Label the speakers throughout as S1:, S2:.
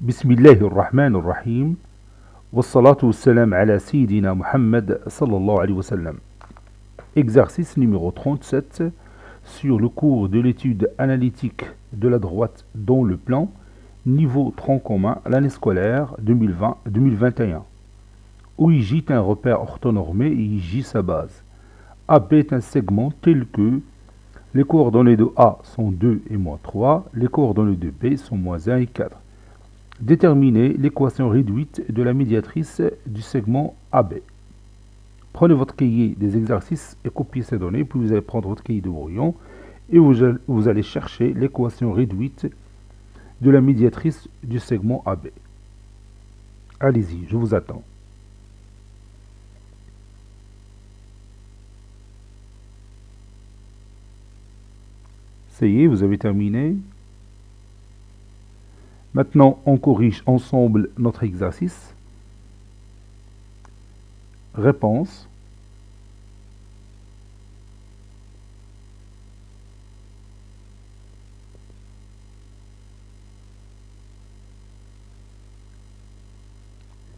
S1: بسم الله الرحمن الرحيم والصلاة والسلام على سيدنا Muhammad sallallahu alayhi wa sallam. Exercice numéro 37 sur le cours de l'étude analytique de la droite dans le plan, niveau tronc commun, l'année scolaire 2020-2021. Où IJ est un repère orthonormé et IJ sa base. AB est un segment tel que les coordonnées de A sont 2 et moins 3, les coordonnées de B sont moins 1 et 4. Déterminez l'équation réduite de la médiatrice du segment AB. Prenez votre cahier des exercices et copiez ces données, puis vous allez prendre votre cahier de brouillon et vous allez chercher l'équation réduite de la médiatrice du segment AB. Allez-y, je vous attends. Ça y est, vous avez terminé. Maintenant, on corrige ensemble notre exercice. Réponse.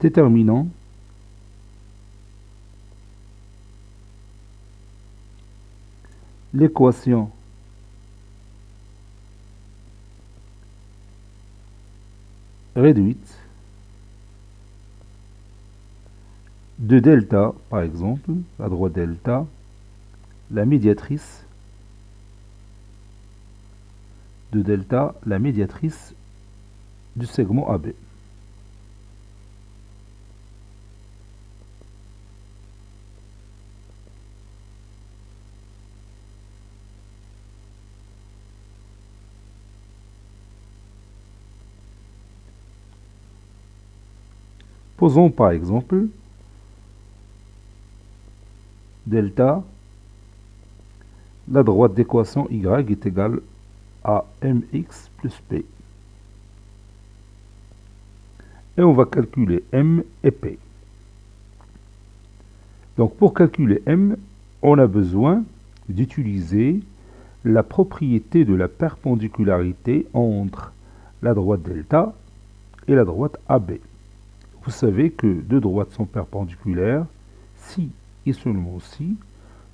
S1: Déterminant. L'équation réduite de delta, par exemple, à droite delta, la médiatrice de delta, la médiatrice du segment AB. Posons par exemple delta, la droite d'équation y est égale à mx plus p. Et on va calculer m et p. Donc pour calculer m, on a besoin d'utiliser la propriété de la perpendicularité entre la droite delta et la droite AB. Vous savez que deux droites sont perpendiculaires si et seulement si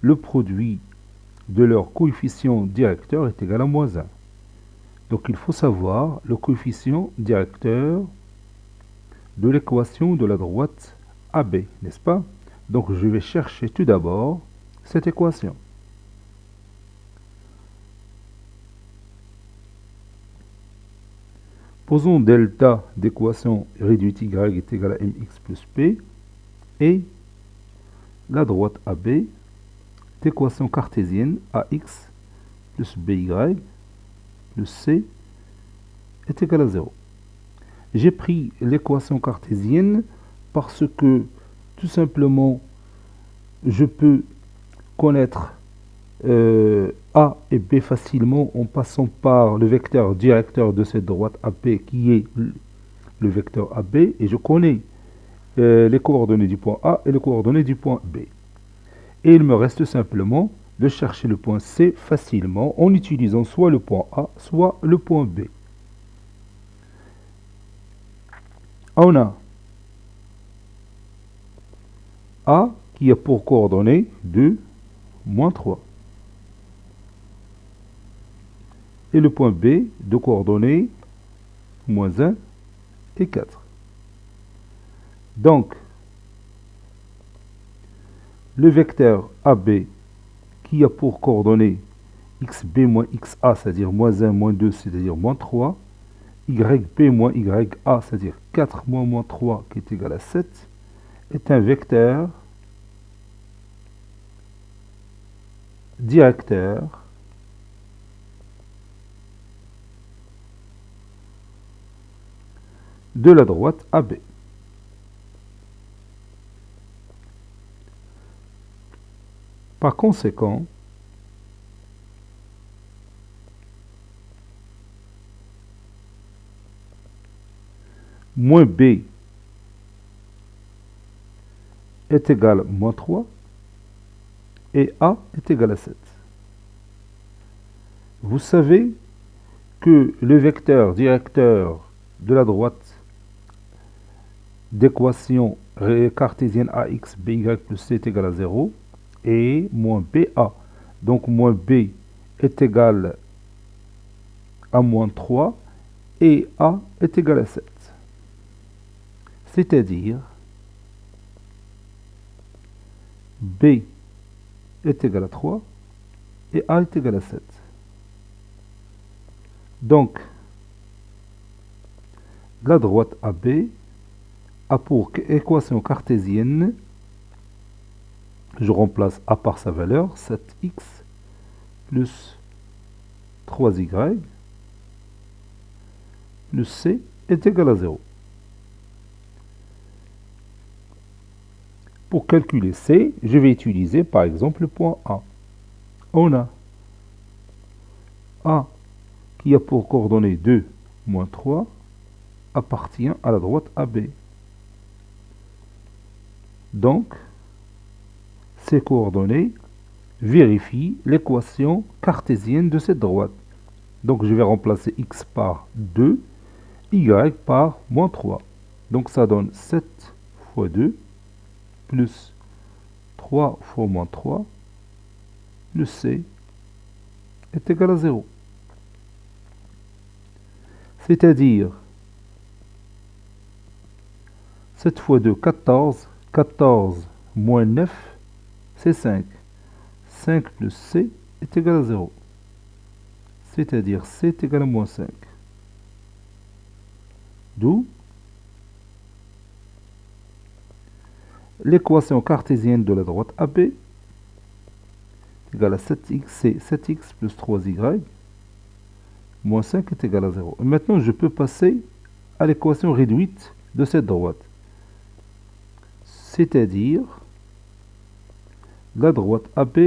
S1: le produit de leur coefficient directeur est égal à moins 1. Donc il faut savoir le coefficient directeur de l'équation de la droite AB, n'est-ce pas? Donc je vais chercher tout d'abord cette équation. Posons delta d'équation réduite y est égal à mx plus p et la droite AB d'équation cartésienne ax plus by plus c est égal à 0. J'ai pris l'équation cartésienne parce que tout simplement je peux connaître A et B facilement en passant par le vecteur directeur de cette droite AP qui est le vecteur AB et je connais les coordonnées du point A et les coordonnées du point B. Et il me reste simplement de chercher le point C facilement en utilisant soit le point A, soit le point B. On a A qui a pour coordonnées 2, moins 3. Et le point B de coordonnées moins 1 et 4. Donc, le vecteur AB qui a pour coordonnées xb moins xa, c'est-à-dire moins 1, moins 2, c'est-à-dire moins 3, yb moins ya, c'est-à-dire 4 moins 3, qui est égal à 7, est un vecteur directeur de la droite AB. Par conséquent, moins B est égal à moins 3 et A est égal à 7. Vous savez que le vecteur directeur de la droite d'équation cartésienne ax by plus c est égal à 0 et moins ba. Donc moins b est égal à moins 3 et a est égal à 7. C'est-à-dire b est égal à 3 et a est égal à 7. Donc, la droite AB a pour équation cartésienne, je remplace A par sa valeur, 7x plus 3y plus C est égal à 0. Pour calculer C, je vais utiliser par exemple le point A. On a A qui a pour coordonnées 2 moins 3 appartient à la droite AB. Donc, ces coordonnées vérifient l'équation cartésienne de cette droite. Donc, je vais remplacer x par 2, y par moins 3. Donc, ça donne 7 fois 2 plus 3 fois moins 3, le C est égal à 0. C'est-à-dire 7 fois 2, 14. 14 moins 9, c'est 5. 5 plus C est égal à 0. C'est-à-dire C est égal à moins 5. D'où l'équation cartésienne de la droite AB est égale à 7x, c'est 7x plus 3y, moins 5 est égal à 0. Et maintenant, je peux passer à l'équation réduite de cette droite. C'est-à-dire, la droite AB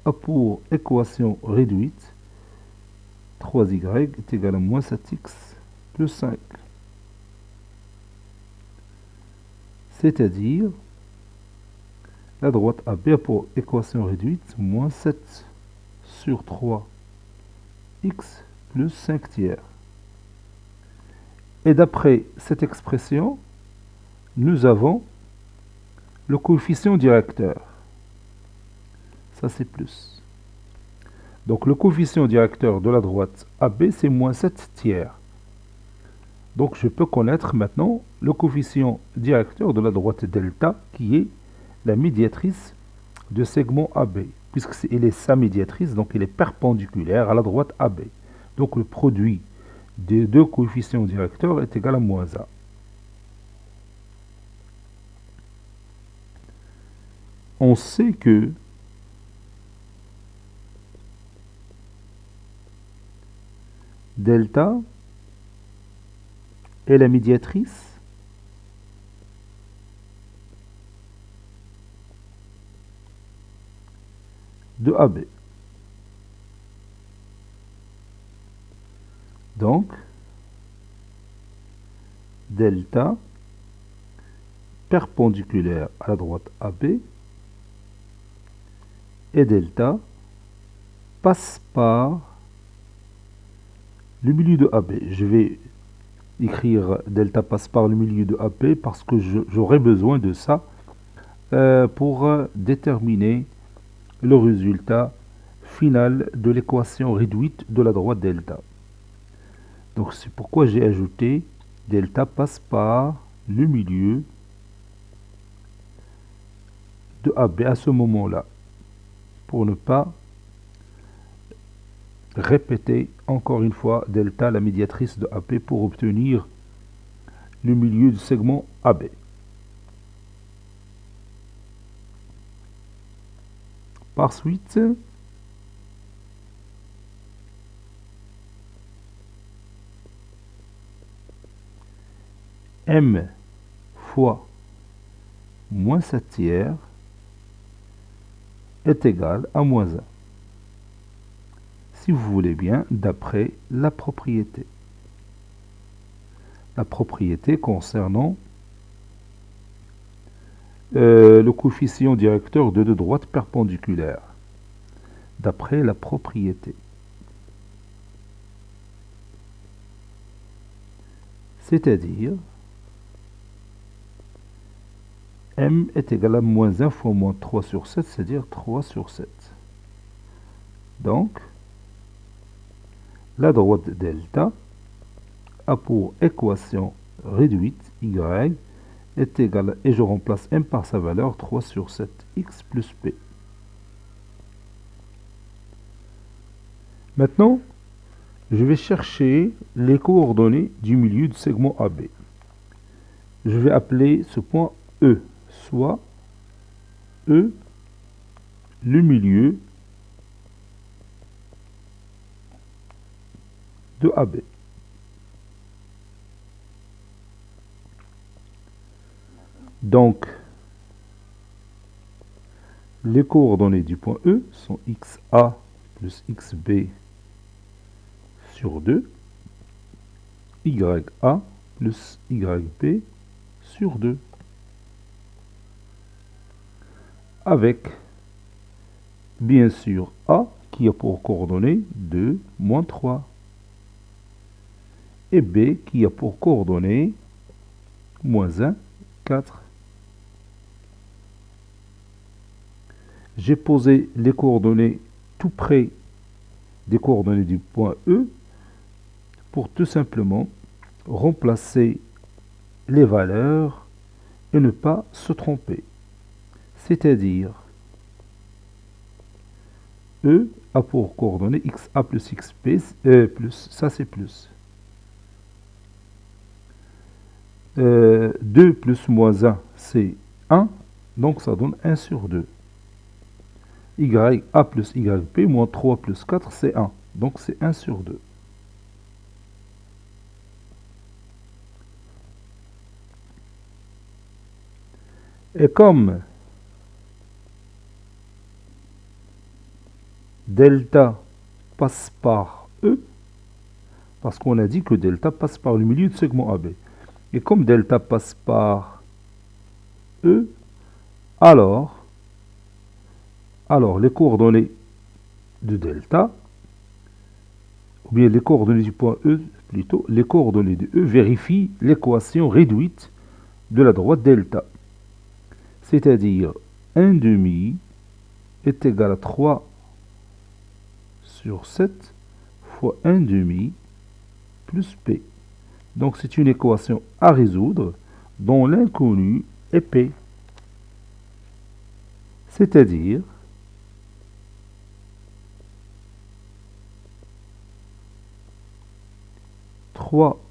S1: a pour équation réduite 3y est égal à moins 7x plus 5. C'est-à-dire, la droite AB a pour équation réduite moins 7 sur 3x plus 5 tiers. Et d'après cette expression, nous avons le coefficient directeur. Ça, c'est plus. Donc, le coefficient directeur de la droite AB, c'est moins 7 tiers. Donc, je peux connaître maintenant le coefficient directeur de la droite delta, qui est la médiatrice de segment AB. Puisqu'elle est sa médiatrice, donc elle est perpendiculaire à la droite AB. Donc, le produit des deux coefficients directeurs est égal à moins A. On sait que delta est la médiatrice de AB. Donc, delta perpendiculaire à la droite AB et delta passe par le milieu de AB. Je vais écrire delta passe par le milieu de AB parce que j'aurai besoin de ça pour déterminer le résultat final de l'équation réduite de la droite delta. Donc c'est pourquoi j'ai ajouté delta passe par le milieu de AB à ce moment-là, pour ne pas répéter encore une fois delta, la médiatrice de AB, pour obtenir le milieu du segment AB. Par suite, M fois moins 7 tiers est égal à moins 1. Si vous voulez bien, d'après la propriété. La propriété concernant le coefficient directeur de deux droites perpendiculaires. D'après la propriété. C'est-à-dire m est égal à moins 1 fois moins 3 sur 7, c'est-à-dire 3 sur 7. Donc, la droite delta a pour équation réduite y est égale, et je remplace m par sa valeur, 3 sur 7 x plus p. Maintenant, je vais chercher les coordonnées du milieu du segment AB. Je vais appeler ce point E, soit E, le milieu de AB. Donc, les coordonnées du point E sont XA plus XB sur 2, YA plus YB sur 2, avec, bien sûr, A qui a pour coordonnées 2, moins 3, et B qui a pour coordonnées moins 1, 4. J'ai posé les coordonnées tout près des coordonnées du point E pour tout simplement remplacer les valeurs et ne pas se tromper. C'est-à-dire, E a pour coordonnées XA plus XP, plus, ça c'est plus. 2 plus moins 1, c'est 1, donc ça donne 1 sur 2. YA plus YP, moins 3 plus 4, c'est 1. Donc c'est 1 sur 2. Et comme delta passe par E, parce qu'on a dit que delta passe par le milieu du segment AB. Et comme delta passe par E, alors les coordonnées de delta, ou bien les coordonnées du point E, plutôt, les coordonnées de E vérifient l'équation réduite de la droite delta. C'est-à-dire 1 demi est égal à 3 sur 7 fois 1 demi plus P. Donc c'est une équation à résoudre dont l'inconnu est P. C'est-à-dire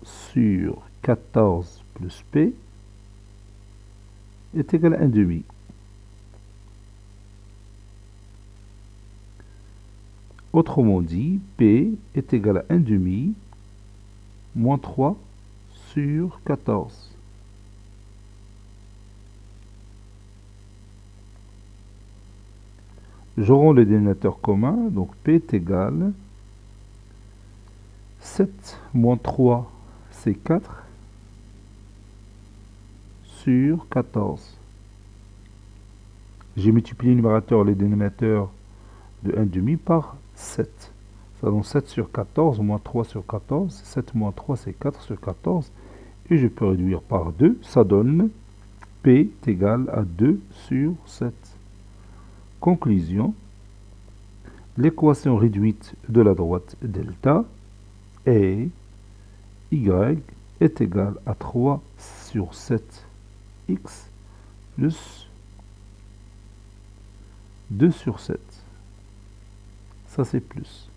S1: sur 14 plus P est égal à 1 demi. Autrement dit, P est égal à 1 demi moins 3 sur 14. J'aurai le dénominateur commun, donc P est égal 7 moins 3, c'est 4 sur 14. J'ai multiplié le numérateur et le dénominateur de 1 demi par 7. Ça donne 7 sur 14 moins 3 sur 14. 7 moins 3, c'est 4 sur 14. Et je peux réduire par 2. Ça donne P est égal à 2 sur 7. Conclusion. L'équation réduite de la droite delta est Y est égal à 3 sur 7 x plus 2 sur 7. Ça c'est plus.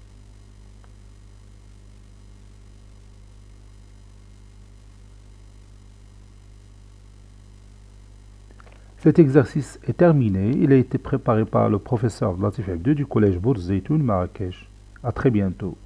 S1: Cet exercice est terminé. Il a été préparé par le professeur Latif Abdou du collège Bourz Zeytoun Marrakech. À très bientôt.